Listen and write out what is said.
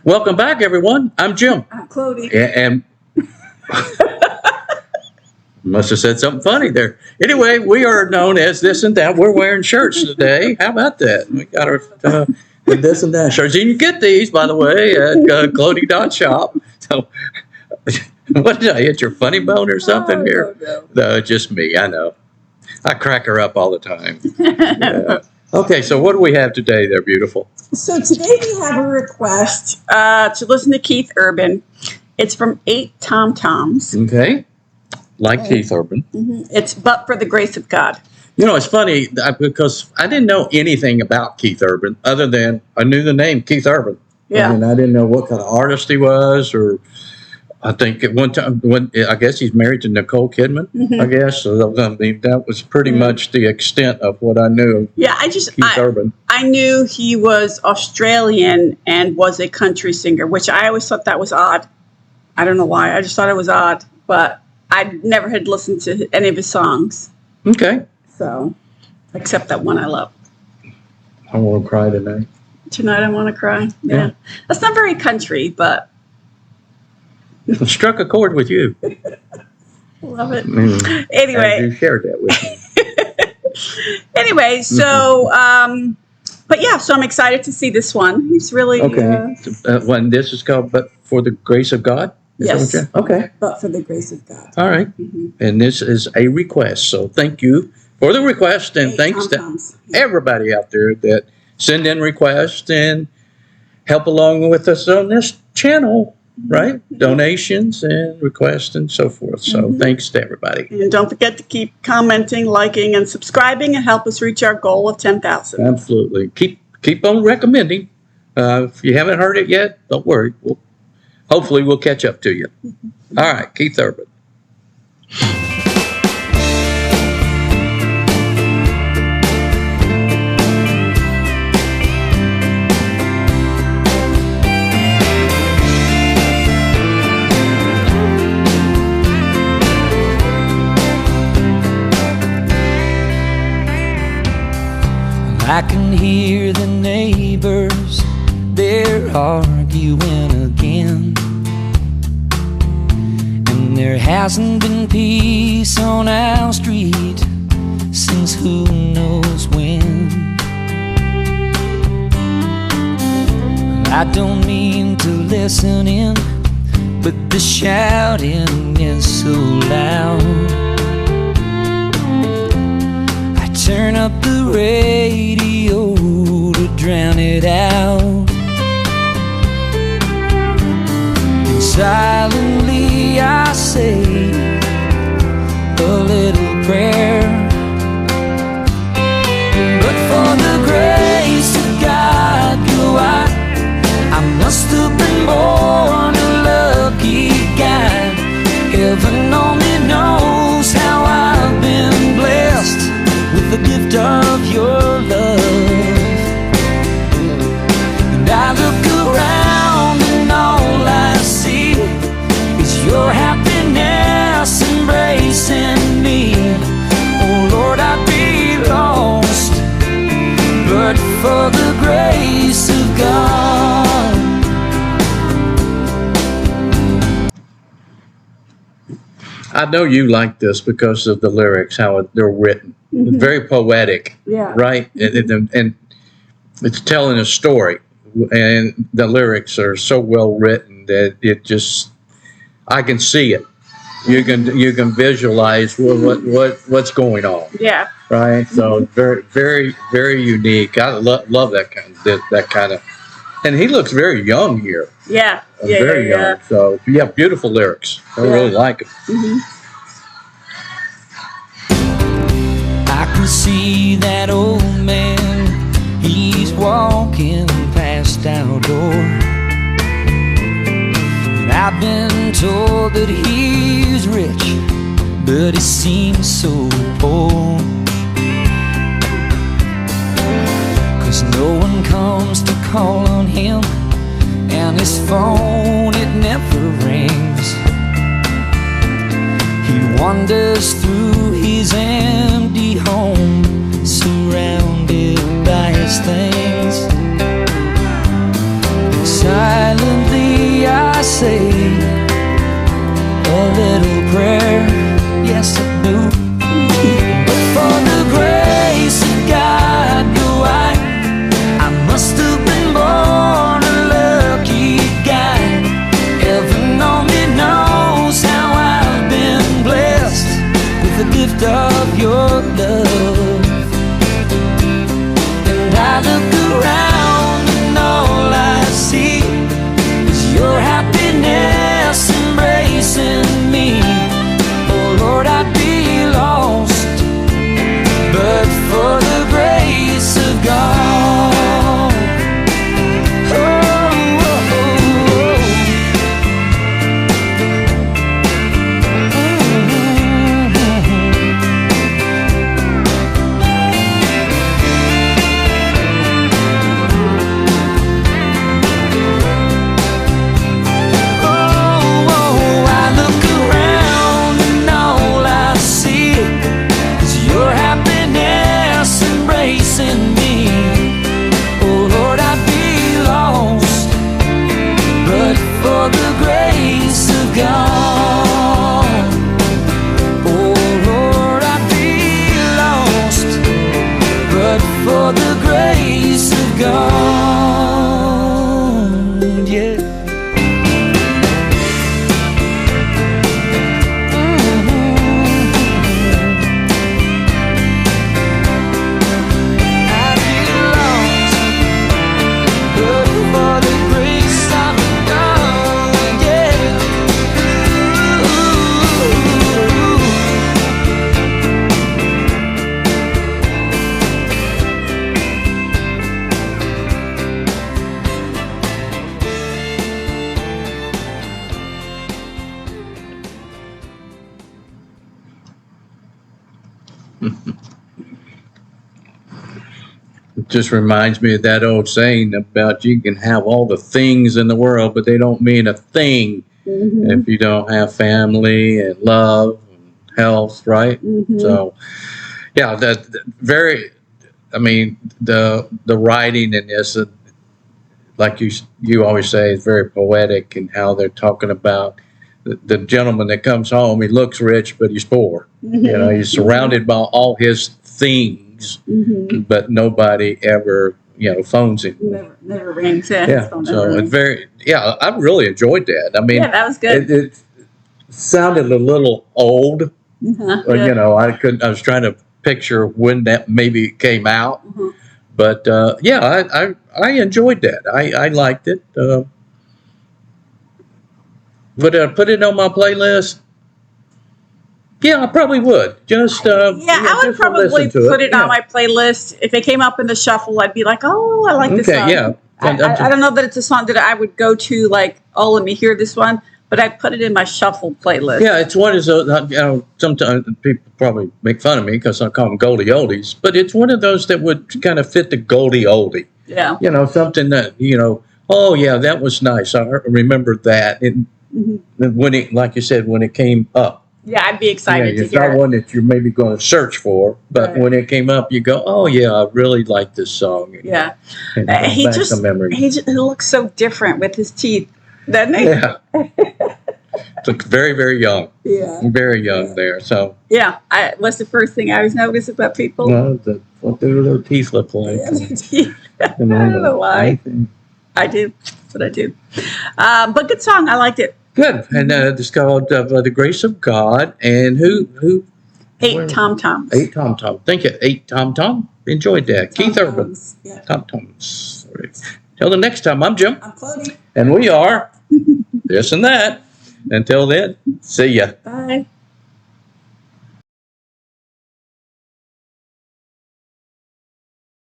Welcome back, everyone. I'm Jim. I'm Clody. And must have said something funny there. Anyway, we are known as This and That. We're wearing shirts today. How about that? We got our the This and That shirts. You can get these, by the way, at Clody.shop. So, what did I hit your funny bone or something here? No, just me. I know. I crack her up all the time. Yeah. Okay, so what do we have today there, beautiful? So today we have a request to listen to Keith Urban. It's from 8 Tom Toms. Okay. Like Keith Urban. Mm-hmm. It's But for the Grace of God. You know, it's funny because I didn't know anything about Keith Urban other than I knew the name Keith Urban. Yeah. And I didn't know what kind of artist he was, or I think at one time, I guess he's married to Nicole Kidman, Mm-hmm. I guess. So I mean, that was pretty much the extent of what I knew. Yeah, Keith Urban. I knew he was Australian and was a country singer, which I always thought that was odd. I don't know why. I just thought it was odd, but I never had listened to any of his songs. Okay. So, except that one I love. I want to cry tonight. Tonight I want to cry. Yeah. That's not very country, but I struck a chord with you. love it. Anyway. You shared that with me. Anyway, so, but yeah, so I'm excited to see this one. He's really... Okay. When this is called But for the Grace of God? Yes. Okay. But for the Grace of God. All right. Mm-hmm. And this is a request. So thank you for the request. And thanks to everybody out there that send in requests and help along with us on this channel, right? Mm-hmm. Donations and requests and so forth. So thanks to everybody. And don't forget to keep commenting, liking, and subscribing and help us reach our goal of 10,000. Absolutely. Keep on recommending. If you haven't heard it yet, don't worry. Hopefully we'll catch up to you. All right, Keith Urban. I can hear the neighbors, they're arguing again. And there hasn't been peace on our street since who knows when. I don't mean to listen in, but the shouting is so loud. Turn up the radio to drown it out. And silently I say a little prayer. But for the grace of God, I must have been born a lucky guy. Heaven only knows how I've been blessed with the gift of your love. And I look around and all I see is your happiness embracing me. Oh Lord, I'd be lost but for the grace of God. I know you like this because of the lyrics, how they're written. It's very poetic, right? And it's telling a story, and the lyrics are so well written that it just, I can see it. You can visualize what's going on. Yeah. Right. So very, very, very unique. I love that kind of, and he looks very young here. Yeah. Very young. So yeah, beautiful lyrics. I really like them. I can see that old man, he's walking past our door. And I've been told that he's rich, but he seems so poor. 'Cause no one comes to call on him, and his phone, it never rings. He wanders through his empty home, surrounded by his things. Silent just reminds me of that old saying about you can have all the things in the world, but they don't mean a thing if you don't have family and love and health, right? So, yeah, very. I mean, the writing in this, like you always say, is very poetic, and how they're talking about the gentleman that comes home. He looks rich, but he's poor. You know, he's surrounded by all his things, but nobody ever, phones him. Never rings. Yeah, so it's very. Yeah, I really enjoyed that. I mean, yeah, that was good. It sounded a little old. I couldn't. I was trying to picture when that maybe came out, but I enjoyed that. I liked it. Would I put it on my playlist? Yeah, I probably would. Just I would just probably listen to put it on my playlist. If it came up in the shuffle, I'd be like, oh, I like this song. Yeah. I don't know that it's a song that I would go to like, oh, let me hear this one, but I put it in my shuffle playlist. Yeah, it's one of those. Sometimes people probably make fun of me because I call them Goldie Oldies, but it's one of those that would kind of fit the Goldie Oldie. Yeah. Something that oh yeah, that was nice. I remember that. And when it, like you said, when it came up. Yeah, I'd be excited to it's hear not it. one that you're maybe going to search for, but when it came up, you go, "Oh yeah, I really like this song." Yeah, and he looks so different with his teeth, doesn't he? Yeah, looks very, very young. Yeah, very young there. So what's the first thing I always notice about people? Well, what do their teeth look like? I don't know why. I do, but I do. But good song. I liked it. Good, and it's called "The Grace of God." And who? 8 Tom Toms. 8 Tom Tom. Thank you, 8 Tom Tom. Enjoyed that. Keith Urban. Yeah. Tom Toms. Till the next time, I'm Jim. I'm Cody. And we are This and That. Until then, see ya. Bye.